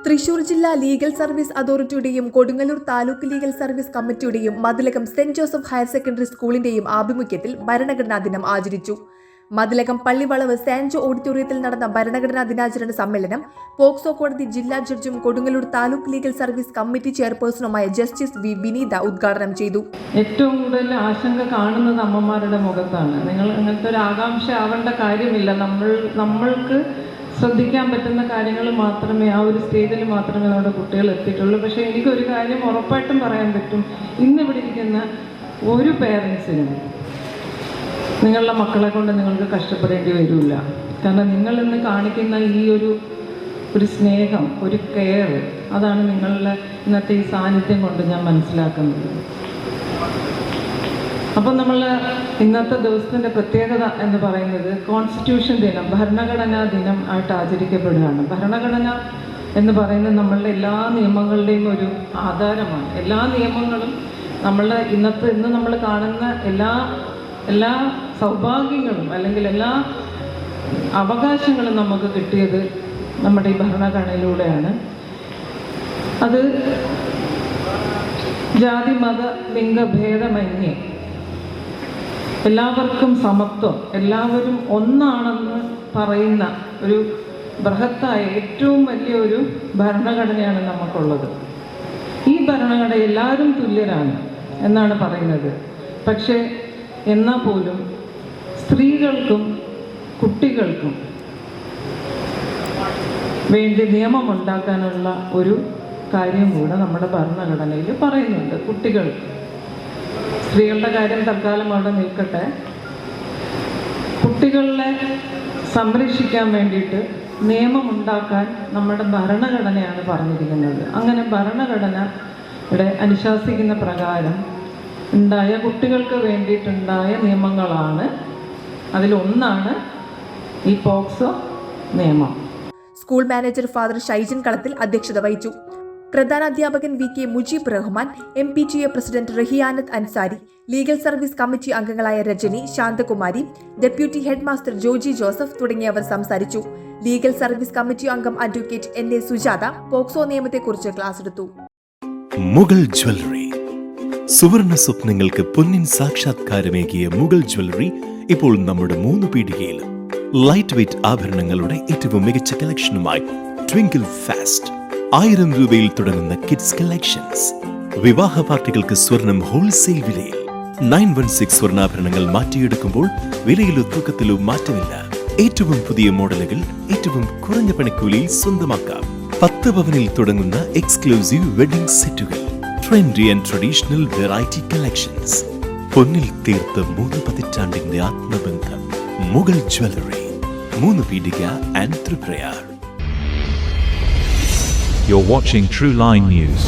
തൃശൂർ ജില്ലാ legal service അതോറിറ്റിയുടെയും Kodungallur taluk legal service കമ്മിറ്റിയുടെയും Mathilakam Saint Joseph higher secondary സ്കൂളിന്റെയും ആഭിമുഖ്യത്തിൽ ഭരണഘടനാ ദിനം ആചരിച്ചു. മതിലകം പള്ളിവളവ് സാൻജോ ഓഡിറ്റോറിയത്തിൽ നടന്ന ഭരണഘടനാ ദിനാചരണ സമ്മേളനം പോക്സോ കോടതി ജില്ലാ ജഡ്ജും Kodungallur taluk legal service committee ചെയർപേഴ്സണുമായ ജസ്റ്റിസ് വി വിനീത ഉദ്ഘാടനം ചെയ്തു. ഏറ്റവും കൂടുതൽ ആശങ്ക കാണുന്നത് അമ്മമാരുടെ മുഖത്താണ്. നിങ്ങൾ അങ്ങനത്തെ ഒരു ആകാംക്ഷ ആവേണ്ട കാര്യമില്ല. നമ്മൾക്ക് ശ്രദ്ധിക്കാൻ പറ്റുന്ന കാര്യങ്ങൾ മാത്രമേ ആ ഒരു സ്റ്റേജിൽ മാത്രമേ നമ്മുടെ കുട്ടികൾ എത്തിയിട്ടുള്ളൂ. പക്ഷേ എനിക്കൊരു കാര്യം ഉറപ്പായിട്ടും പറയാൻ പറ്റും, ഇന്നിവിടെ ഇരിക്കുന്ന ഒരു പേരൻസിനും നിങ്ങളുടെ മക്കളെ കൊണ്ട് നിങ്ങൾക്ക് കഷ്ടപ്പെടേണ്ടി വരില്ല. കാരണം നിങ്ങൾ ഇന്ന് കാണിക്കുന്ന ഈ ഒരു സ്നേഹം, ഒരു കെയർ, അതാണ് നിങ്ങളുടെ ഇന്നത്തെ ഈ സാന്നിധ്യം കൊണ്ട് ഞാൻ മനസ്സിലാക്കുന്നത്. അപ്പം നമ്മൾ ഇന്നത്തെ ദിവസത്തിൻ്റെ പ്രത്യേകത എന്ന് പറയുന്നത് കോൺസ്റ്റിറ്റ്യൂഷൻ ദിനം, ഭരണഘടനാ ദിനം ആയിട്ട് ആചരിക്കപ്പെടുകയാണ്. ഭരണഘടന എന്ന് പറയുന്നത് നമ്മളുടെ എല്ലാ നിയമങ്ങളുടെയും ഒരു ആധാരമാണ്. എല്ലാ നിയമങ്ങളും ഇന്ന് നമ്മൾ കാണുന്ന എല്ലാ സൗഭാഗ്യങ്ങളും അല്ലെങ്കിൽ എല്ലാ അവകാശങ്ങളും നമുക്ക് കിട്ടിയത് നമ്മുടെ ഈ ഭരണഘടനയിലൂടെയാണ്. അത് ജാതി മത ലിംഗഭേദമന്യേ എല്ലാവർക്കും സമത്വം, എല്ലാവരും ഒന്നാണെന്ന് പറയുന്ന ഒരു ബൃഹത്തായ ഏറ്റവും വലിയൊരു ഭരണഘടനയാണ് നമുക്കുള്ളത്. ഈ ഭരണഘടന എല്ലാവരും തുല്യരാണ് എന്നാണ് പറയുന്നത്. പക്ഷേ എന്നാൽ പോലും സ്ത്രീകൾക്കും കുട്ടികൾക്കും വേണ്ടി നിയമമുണ്ടാക്കാനുള്ള ഒരു കാര്യം കൂടെ നമ്മുടെ ഭരണഘടനയിൽ പറയുന്നുണ്ട്. സ്ത്രീകളുടെ കാര്യം തൽക്കാലം അവിടെ നിൽക്കട്ടെ. കുട്ടികളെ സംരക്ഷിക്കാൻ വേണ്ടിയിട്ട് നിയമമുണ്ടാക്കാൻ നമ്മുടെ ഭരണഘടനയാണ് പറഞ്ഞിരിക്കുന്നത്. അങ്ങനെ ഭരണഘടനയുടെ അനുശാസിക്കുന്ന പ്രകാരം ഉണ്ടായ കുട്ടികൾക്ക് വേണ്ടിയിട്ടുണ്ടായ നിയമങ്ങളാണ്. അതിലൊന്നാണ് ഈ പോക്സോ നിയമം. School manager father Shaijan Kalathil അധ്യക്ഷത വഹിച്ചു. പ്രധാനാധ്യാപകൻ V K Mujeeb Rahman, MPTA president Rahiyanath Ansari, legal service committee അംഗങ്ങളായ Rajani, Santhakumari, deputy headmaster Joji Joseph തുടങ്ങിയവർ സംസാരിച്ചു. ലീഗൽ സർവീസ് കമ്മിറ്റി അംഗം അഡ്വക്കേറ്റ് NA സുജാത പോക്സോ നിയമത്തെക്കുറിച്ച് ക്ലാസ് എടുത്തു. മുഗൾ ജ്വല്ലറി, സുവർണ സ്വപ്നങ്ങൾക്ക് പൊന്നിൻ സാക്ഷാത്കാരമേകിയ മുഗൾ ജ്വല്ലറി ഇപ്പോൾ നമ്മുടെ 3 പീടികയിൽ. ലൈറ്റ് വെയ്റ്റ് ആഭരണങ്ങളുടെ ഏറ്റവും മികച്ച കളക്ഷനുമായി ട്വിങ്കിൾ ഫാസ്റ്റ്. 1000 രൂപയിൽ തുടങ്ങുന്ന കിഡ്സ് കളക്ഷൻസ്. വിവാഹ പാർട്ടികൾക്ക് സ്വർണം ഹോൾസെയിൽ വിലയിൽ. 916 സ്വർണ്ണാഭരണങ്ങൾ മാറ്റിയെടുക്കുമ്പോൾ വിലയിലോ തൂക്കത്തിലോ മാറ്റമില്ല. ഏറ്റവും പുതിയ മോഡലുകൾ ഏറ്റവും കുറഞ്ഞ പണിക്കൂലിയിൽ സ്വന്തമാക്കാം. 10 പവനിൽ തുടങ്ങുന്ന എക്സ്ക്ലൂസീവ് വെഡിംഗ് സെറ്റുകൾ. Trendy and traditional variety collections. പൊന്നിൽ തീർത്ത 3 പതിറ്റാണ്ടിന്റെ ആത്മബന്ധം. Mughal jewellery, 3 Peedika and Thriprayar. You're watching True Line News.